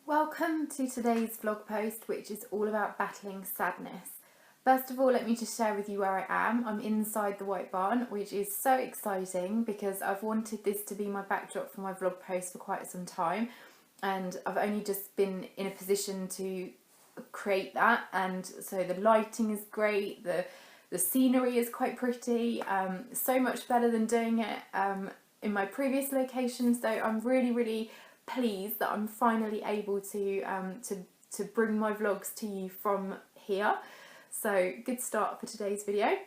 Welcome to today's vlog post, which is all about battling sadness. First of all, let me just share with you where I am. I'm inside the White Barn, which is so exciting because I've wanted this to be my backdrop for my vlog post for quite some time, and I've only just been in a position to create that, and so the lighting is great, the scenery is quite pretty, so much better than doing it in my previous location. So I'm really pleased that I'm finally able to bring my vlogs to you from here. So good start for today's video.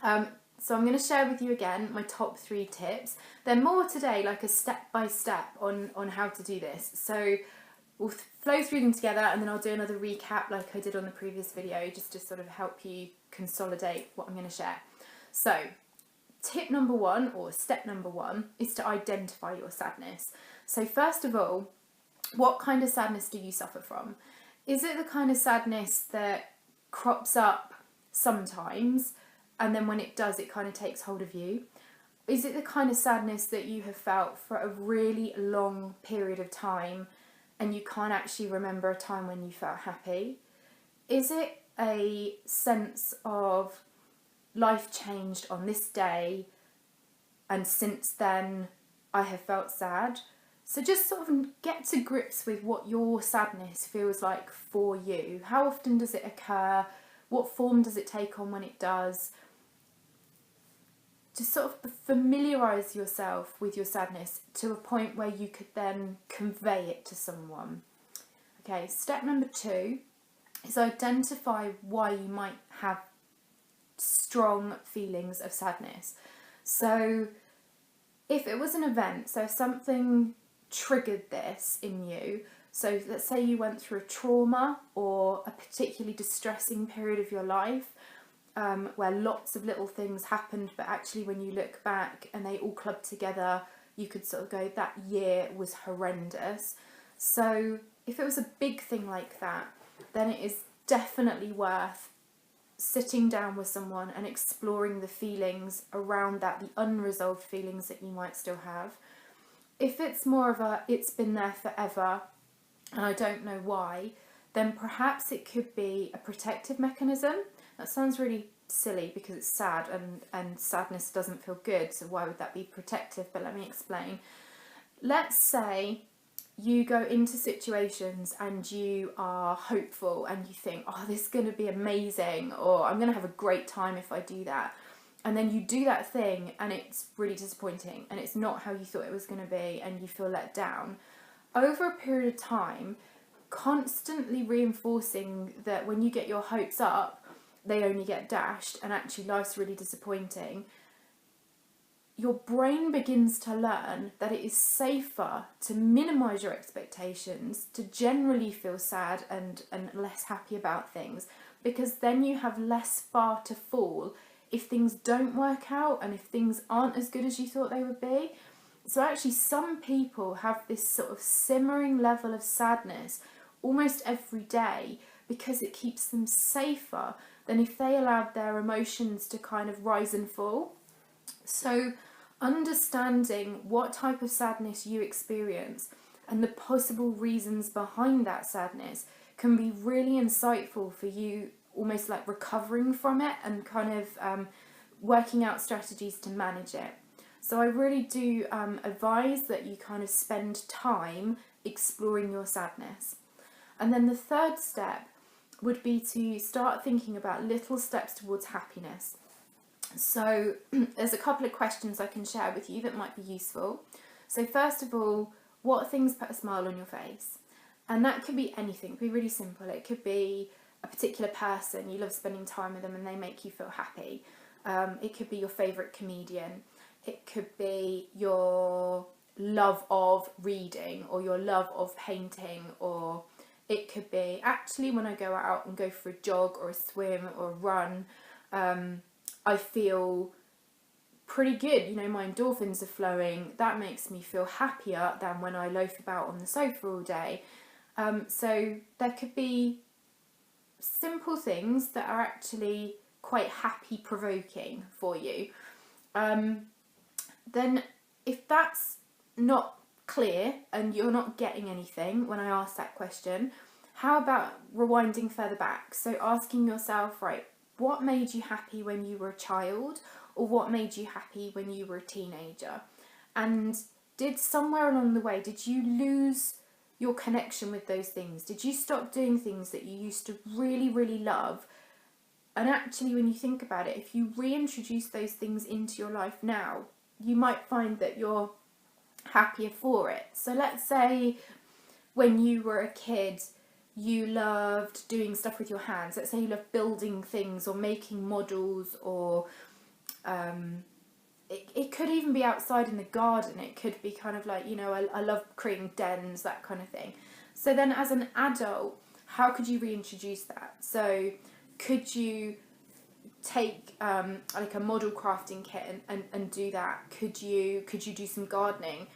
So I'm going to share with you again my top 3 tips. They're more today like a step-by-step on how to do this. So we'll flow through them together, and then I'll do another recap like I did on the previous video, just to sort of help you consolidate what I'm going to share. So tip number 1, or step number 1, is to identify your sadness. So first of all, what kind of sadness do you suffer from? Is it the kind of sadness that crops up sometimes, and then when it does, it kind of takes hold of you? Is it the kind of sadness that you have felt for a really long period of time, and you can't actually remember a time when you felt happy? Is it a sense of life changed on this day, and since then I have felt sad? So just sort of get to grips with what your sadness feels like for you. How often does it occur? What form does it take on when it does? Just sort of familiarise yourself with your sadness to a point where you could then convey it to someone. Okay, step number 2 is identify why you might have strong feelings of sadness. So if it was an event, so something triggered this in you, so let's say you went through a trauma or a particularly distressing period of your life, where lots of little things happened, but actually when you look back and they all clubbed together, you could sort of go, that year was horrendous. So if it was a big thing like that, then it is definitely worth sitting down with someone and exploring the feelings around that, the unresolved feelings that you might still have. If it's more of a, it's been there forever and I don't know why, then perhaps it could be a protective mechanism. That sounds really silly because it's sad, and sadness doesn't feel good, so why would that be protective? But let me explain. Let's say you go into situations and you are hopeful and you think, oh, this is going to be amazing, or I'm going to have a great time if I do that. And then you do that thing and it's really disappointing and it's not how you thought it was going to be, and you feel let down. Over a period of time, constantly reinforcing that when you get your hopes up, they only get dashed and actually life's really disappointing, your brain begins to learn that it is safer to minimise your expectations, to generally feel sad and less happy about things, because then you have less far to fall if things don't work out and if things aren't as good as you thought they would be. So actually some people have this sort of simmering level of sadness almost every day because it keeps them safer than if they allowed their emotions to kind of rise and fall. So understanding what type of sadness you experience and the possible reasons behind that sadness can be really insightful for you, almost like recovering from it and kind of working out strategies to manage it. So I really do advise that you kind of spend time exploring your sadness. And then the third step would be to start thinking about little steps towards happiness. So there's a couple of questions I can share with you that might be useful. So first of all, what things put a smile on your face? And that could be anything. It could be really simple. It could be a particular person, you love spending time with them and they make you feel happy. It could be your favourite comedian. It could be your love of reading or your love of painting, or it could be actually when I go out and go for a jog or a swim or a run, I feel pretty good, you know, my endorphins are flowing, that makes me feel happier than when I loaf about on the sofa all day. So there could be simple things that are actually quite happy provoking for you. Then if that's not clear and you're not getting anything when I ask that question, how about rewinding further back? So asking yourself, right, what made you happy when you were a child, or what made you happy when you were a teenager? And did somewhere along the way, did you lose your connection with those things? Did you stop doing things that you used to really, really love? And actually, when you think about it, if you reintroduce those things into your life now, you might find that you're happier for it. So let's say when you were a kid, you loved doing stuff with your hands. Let's say you love building things or making models, or it could even be outside in the garden. It could be kind of like, you know, I love creating dens, that kind of thing. So then as an adult, how could you reintroduce that? So could you take like a model crafting kit and do that? Could you do some gardening?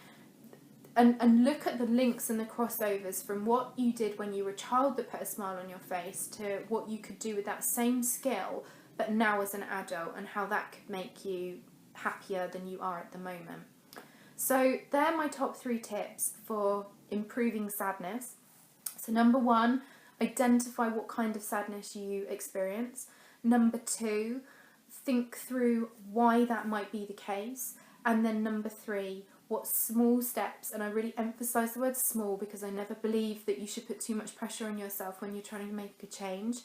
And look at the links and the crossovers from what you did when you were a child that put a smile on your face to what you could do with that same skill, but now as an adult, and how that could make you happier than you are at the moment. So they're my top 3 tips for improving sadness. So number 1, identify what kind of sadness you experience. Number 2, think through why that might be the case. And then number 3, what small steps, and I really emphasise the word small because I never believe that you should put too much pressure on yourself when you're trying to make a change.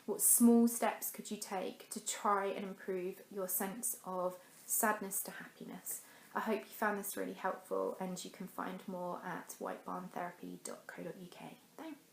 What small steps could you take to try and improve your sense of sadness to happiness? I hope you found this really helpful, and you can find more at whitebarntherapy.co.uk. Thanks.